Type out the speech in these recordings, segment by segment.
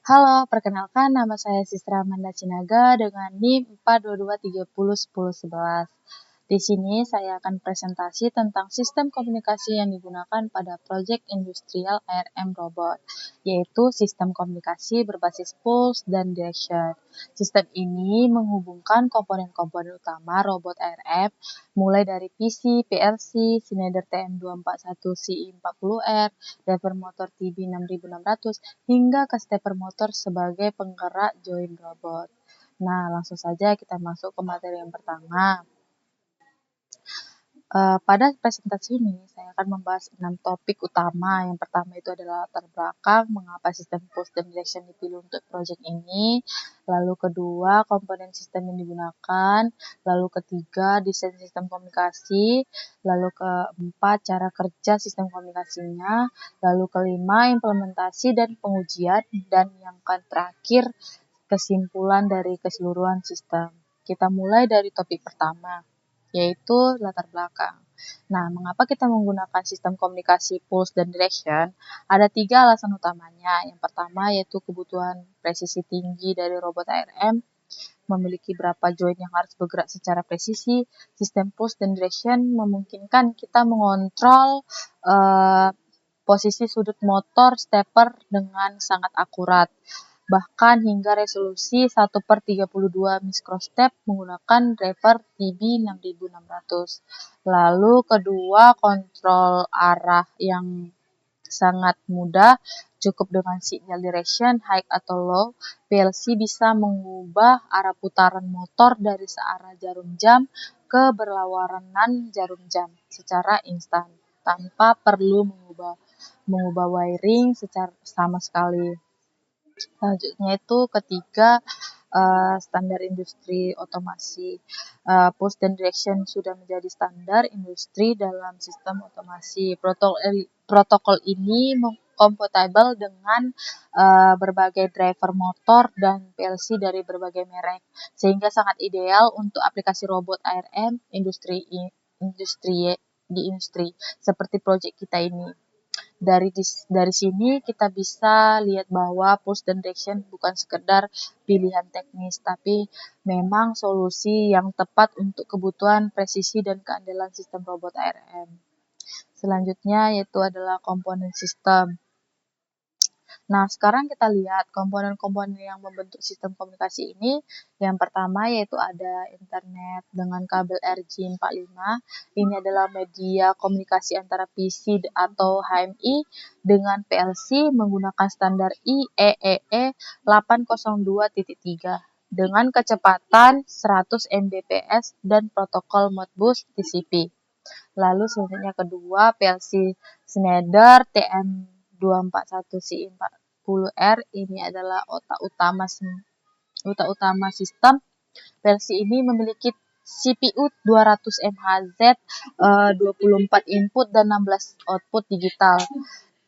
Halo, perkenalkan nama saya Sistra Amanda Sinaga dengan NIM 422301011. Di sini saya akan presentasi tentang sistem komunikasi yang digunakan pada proyek industrial ARM robot, yaitu sistem komunikasi berbasis pulse dan direction. Sistem ini menghubungkan komponen-komponen utama robot ARM, mulai dari PC, PLC, Schneider TM241CI40R, driver motor TB6600, hingga ke stepper motor sebagai penggerak join robot. Nah, langsung saja kita masuk ke materi yang pertama. Pada presentasi ini, saya akan membahas 6 topik utama. Yang pertama itu adalah latar belakang, mengapa sistem pulse dan direction dipilih untuk proyek ini. Lalu kedua, komponen sistem yang digunakan. Lalu ketiga, desain sistem komunikasi. Lalu keempat, cara kerja sistem komunikasinya. Lalu kelima, implementasi dan pengujian. Dan yang terakhir, kesimpulan dari keseluruhan sistem. Kita mulai dari topik pertama, yaitu latar belakang. Nah, mengapa kita menggunakan sistem komunikasi pulse dan direction? Ada 3 alasan utamanya. Yang pertama yaitu kebutuhan presisi tinggi dari robot ARM, memiliki berapa join yang harus bergerak secara presisi. Sistem pulse dan direction memungkinkan kita mengontrol posisi sudut motor stepper dengan sangat akurat, bahkan hingga resolusi 1/32 microstep menggunakan driver TB6600. Lalu kedua, kontrol arah yang sangat mudah, cukup dengan sinyal direction high atau low. PLC bisa mengubah arah putaran motor dari searah jarum jam ke berlawanan jarum jam secara instan tanpa perlu mengubah wiring secara sama sekali. Selanjutnya itu ketiga, standar industri otomasi. Pulse dan direction sudah menjadi standar industri dalam sistem otomasi. Protokol ini kompatibel dengan berbagai driver motor dan PLC dari berbagai merek, sehingga sangat ideal untuk aplikasi robot ARM di industri seperti proyek kita ini. Dari sini kita bisa lihat bahwa pulse dan direction bukan sekedar pilihan teknis, tapi memang solusi yang tepat untuk kebutuhan presisi dan keandalan sistem robot ARM. Selanjutnya yaitu adalah komponen sistem. Nah, sekarang kita lihat komponen-komponen yang membentuk sistem komunikasi ini. Yang pertama yaitu ada internet dengan kabel RJ45. Ini adalah media komunikasi antara PC atau HMI dengan PLC menggunakan standar IEEE 802.3 dengan kecepatan 100 Mbps dan protokol Modbus TCP. Lalu selanjutnya kedua, PLC Schneider TM241CI40R. Ini adalah otak utama sistem. PLC ini memiliki CPU 200 MHz, 24 input dan 16 output digital.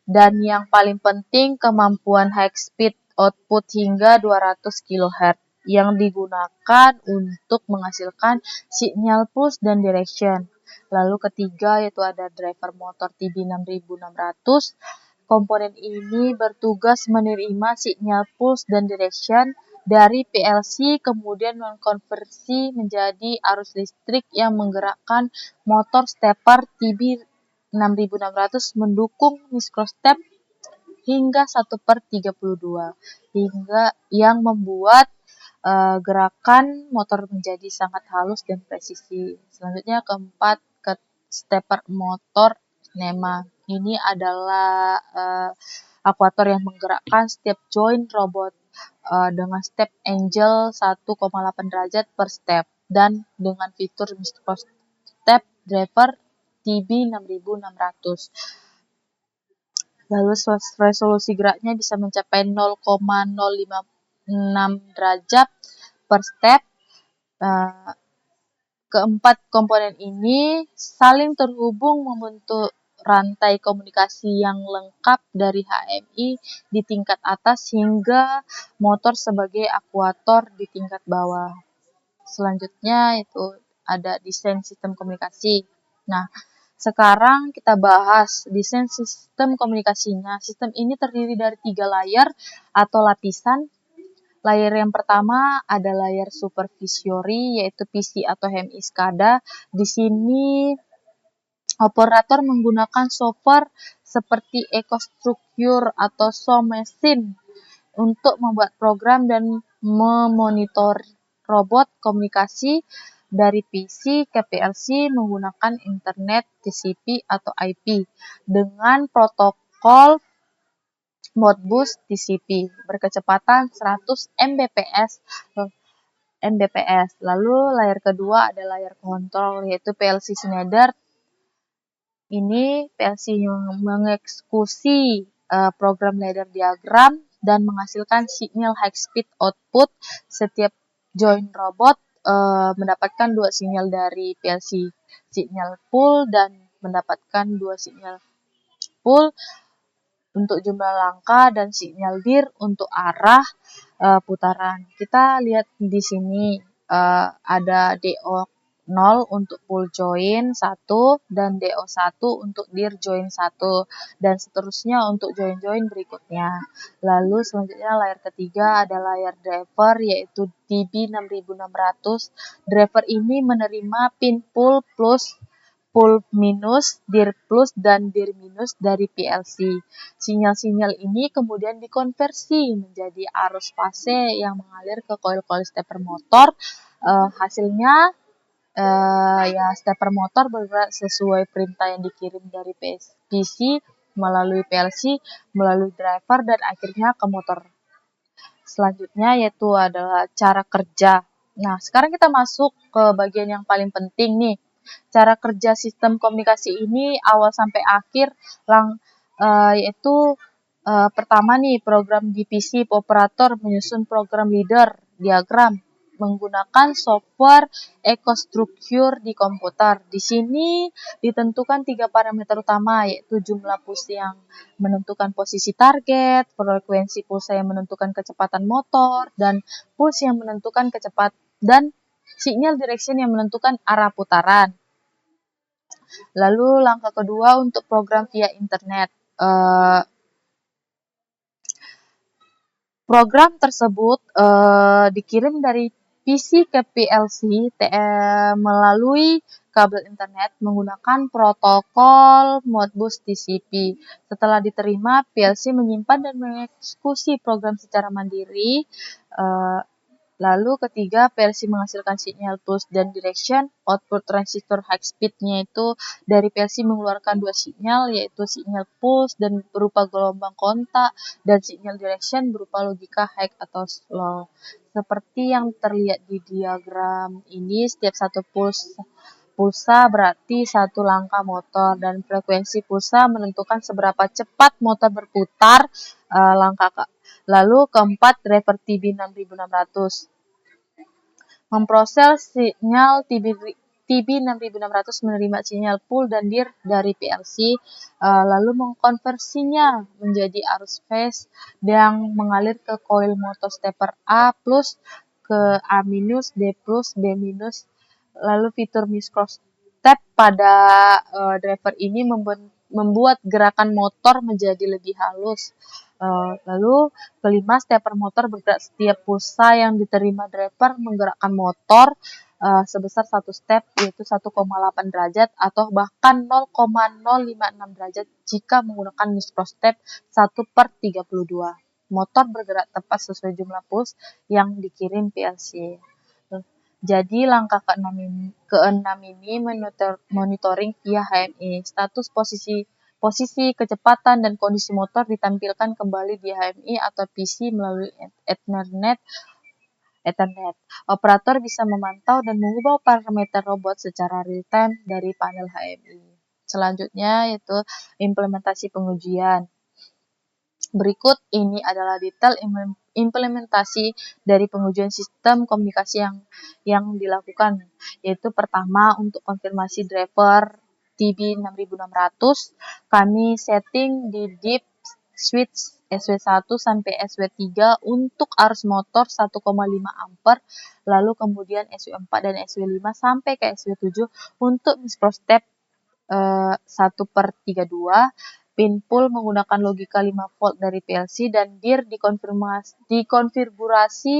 Dan yang paling penting, kemampuan high speed output hingga 200 kHz yang digunakan untuk menghasilkan sinyal pulse dan direction. Lalu ketiga yaitu ada driver motor TB6600. Komponen ini bertugas menerima sinyal pulse dan direction dari PLC, kemudian mengkonversi menjadi arus listrik yang menggerakkan motor stepper TB6600 mendukung microstep hingga 1/32 hingga yang membuat gerakan motor menjadi sangat halus dan presisi. Selanjutnya keempat, ke stepper motor NEMA. Ini adalah akuator yang menggerakkan setiap joint robot dengan step angle 1,8 derajat per step dan dengan fitur microstep driver TB6600. Lalu resolusi geraknya bisa mencapai 0,056 derajat per step. Keempat komponen ini saling terhubung membentuk rantai komunikasi yang lengkap dari HMI di tingkat atas hingga motor sebagai akuator di tingkat bawah. Selanjutnya itu ada desain sistem komunikasi. Nah, Sekarang kita bahas desain sistem komunikasinya. Sistem ini terdiri dari 3 layar atau lapisan. Layar yang pertama ada layar supervisory, yaitu PC atau HMI SCADA. Di sini operator menggunakan software seperti EcoStruxure atau SoMachine untuk membuat program dan memonitor robot komunikasi dari PC ke PLC menggunakan internet TCP atau IP dengan protokol Modbus TCP berkecepatan 100 Mbps. Lalu layar kedua ada layar kontrol, yaitu PLC Schneider. Ini PLC yang mengeksekusi program ladder diagram dan menghasilkan sinyal high speed output. Setiap join robot mendapatkan 2 sinyal dari PLC, sinyal pull dan mendapatkan 2 sinyal pull untuk jumlah langkah dan sinyal dir untuk arah putaran. Kita lihat di sini ada DO0 untuk pull join 1 dan DO1 untuk dir join 1 dan seterusnya untuk join-join berikutnya. Lalu selanjutnya layar ketiga ada layar driver, yaitu DB6600. Driver ini menerima pin pull plus, pull minus, dir plus, dan dir minus dari PLC. Sinyal-sinyal ini kemudian dikonversi menjadi arus fase yang mengalir ke koil-koil stepper motor. Hasilnya ya stepper motor bergerak sesuai perintah yang dikirim dari PC melalui PLC, melalui driver, dan akhirnya ke motor. Selanjutnya yaitu adalah cara kerja. Nah, sekarang kita masuk ke bagian yang paling penting nih. Cara kerja sistem komunikasi ini awal sampai akhir yaitu pertama nih, program di PC operator menyusun program leader diagram menggunakan software EcoStruxure di komputer. Di sini ditentukan 3 parameter utama, yaitu jumlah pulsa yang menentukan posisi target, frekuensi pulsa yang menentukan kecepatan motor, dan pulsa yang menentukan kecepatan dan signal direction yang menentukan arah putaran. Lalu langkah kedua untuk program via internet. Program tersebut dikirim dari PC ke PLC melalui kabel internet menggunakan protokol Modbus TCP. Setelah diterima, PLC menyimpan dan mengeksekusi program secara mandiri. Lalu ketiga, PLC menghasilkan sinyal pulse dan direction. Output transistor high speed-nya itu dari PLC mengeluarkan 2 sinyal, yaitu sinyal pulse dan berupa gelombang kontak dan sinyal direction berupa logika high atau slow. Seperti yang terlihat di diagram ini, setiap satu pulsa berarti satu langkah motor, dan frekuensi pulsa menentukan seberapa cepat motor berputar Lalu keempat, driver TB6600 memproses sinyal TB6600 menerima sinyal pull dan dir dari PLC, lalu mengkonversinya menjadi arus phase yang mengalir ke koil motor stepper A plus ke A minus, D plus, B minus. Lalu fitur microstep pada driver ini membuat gerakan motor menjadi lebih halus. Lalu kelima, stepper motor bergerak setiap pulsa yang diterima driver menggerakkan motor sebesar 1 step, yaitu 1,8 derajat atau bahkan 0,056 derajat jika menggunakan microstep 1/32. Motor bergerak tepat sesuai jumlah puls yang dikirim PLC. Jadi langkah keenam ini monitoring via HMI. Status posisi, kecepatan, dan kondisi motor ditampilkan kembali di HMI atau PC melalui Ethernet. Operator bisa memantau dan mengubah parameter robot secara real-time dari panel HMI. Selanjutnya yaitu implementasi pengujian. Berikut ini adalah detail implementasi dari pengujian sistem komunikasi yang dilakukan, yaitu pertama untuk konfirmasi driver TB6600, kami setting di deep switch SW1 sampai SW3 untuk arus motor 1,5 ampere, lalu kemudian SW4 dan SW5 sampai ke SW7 untuk microstep 1/32, pin pull menggunakan logika 5 volt dari PLC, dan dir dikonfigurasi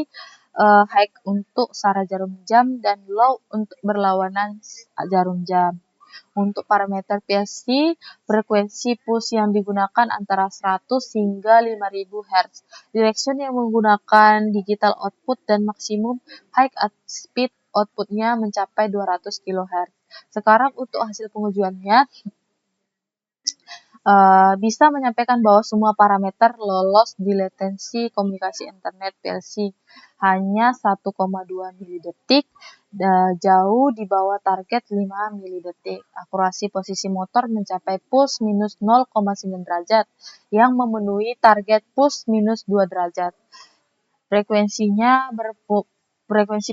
high untuk SARA jarum jam dan low untuk berlawanan jarum jam. Untuk parameter PLC, frekuensi push yang digunakan antara 100 hingga 5000 Hz. Direction yang menggunakan digital output dan maksimum high speed outputnya mencapai 200 kHz. Sekarang untuk hasil pengujiannya, bisa menyampaikan bahwa semua parameter lolos di latensi komunikasi internet PLC hanya 1,2 milidetik, jauh di bawah target 5 milidetik. Akurasi posisi motor mencapai plus minus 0,9 derajat, yang memenuhi target plus minus 2 derajat. Frekuensi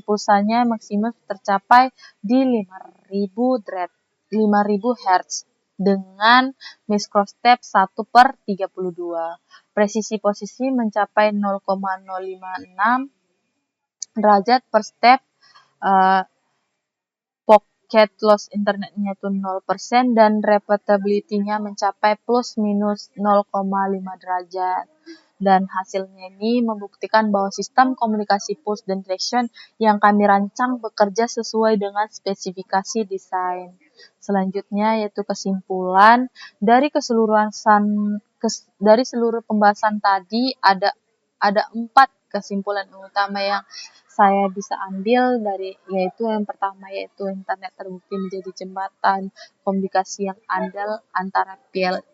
pulsanya maksimum tercapai di 5000 Hz dengan microstep 1/32. Presisi posisi mencapai 0,056 derajat per step. Pocket loss internetnya itu 0% dan repeatability-nya mencapai plus minus 0,5 derajat. Dan hasilnya ini membuktikan bahwa sistem komunikasi push dan direction yang kami rancang bekerja sesuai dengan spesifikasi desain. Selanjutnya yaitu kesimpulan dari seluruh pembahasan tadi, ada 4 kesimpulan utama yang saya bisa ambil yaitu yang pertama yaitu internet terbukti menjadi jembatan komunikasi yang andal antara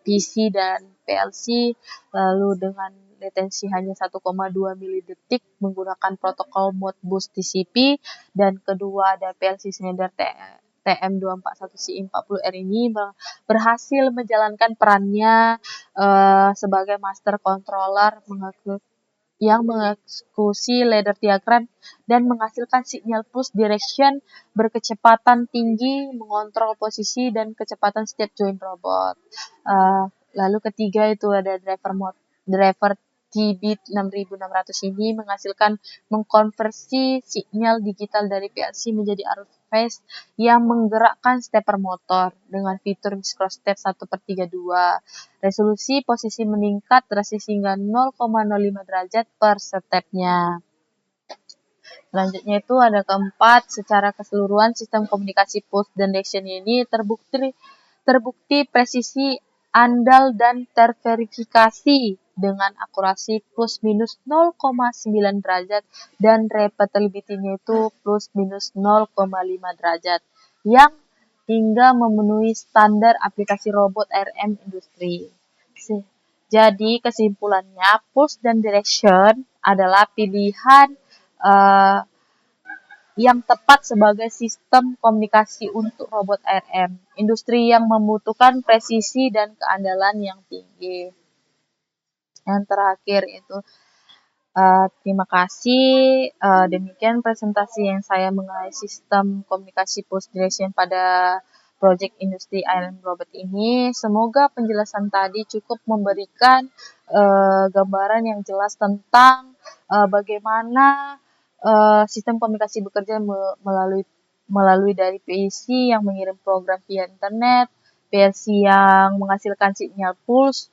PC dan PLC, lalu dengan latensi hanya 1,2 milidetik menggunakan protokol Modbus TCP, dan kedua ada PLC Schneider TM241CI40R ini berhasil menjalankan perannya sebagai master controller yang mengeksekusi ladder diagram dan menghasilkan sinyal push direction berkecepatan tinggi, mengontrol posisi dan kecepatan setiap join robot. Lalu ketiga itu ada driver TB6600 ini mengkonversi sinyal digital dari PLC menjadi arus phase yang menggerakkan stepper motor dengan fitur microstep 1/32. Resolusi posisi meningkat drastis hingga 0,05 derajat per stepnya. Selanjutnya itu ada keempat, secara keseluruhan sistem komunikasi push dan direction ini terbukti presisi, andal, dan terverifikasi dengan akurasi plus minus 0,9 derajat dan repeatability-nya itu plus minus 0,5 derajat yang hingga memenuhi standar aplikasi robot ARM industri. Jadi kesimpulannya, push dan direction adalah pilihan yang tepat sebagai sistem komunikasi untuk robot ARM, industri yang membutuhkan presisi dan keandalan yang tinggi. Yang terakhir itu terima kasih. Demikian presentasi yang saya mengenai sistem komunikasi push direction pada Project Industri ARM Robot ini. Semoga penjelasan tadi cukup memberikan gambaran yang jelas tentang bagaimana sistem komunikasi bekerja melalui dari PC yang mengirim program via internet, PLC yang menghasilkan sinyal pulse,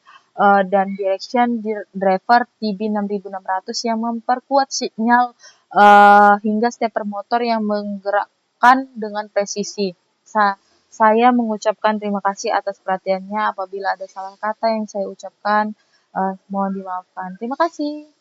dan direction driver TB6600 yang memperkuat sinyal hingga stepper motor yang menggerakkan dengan presisi. Saya mengucapkan terima kasih atas perhatiannya. Apabila ada salah kata yang saya ucapkan, mohon dimaafkan. Terima kasih.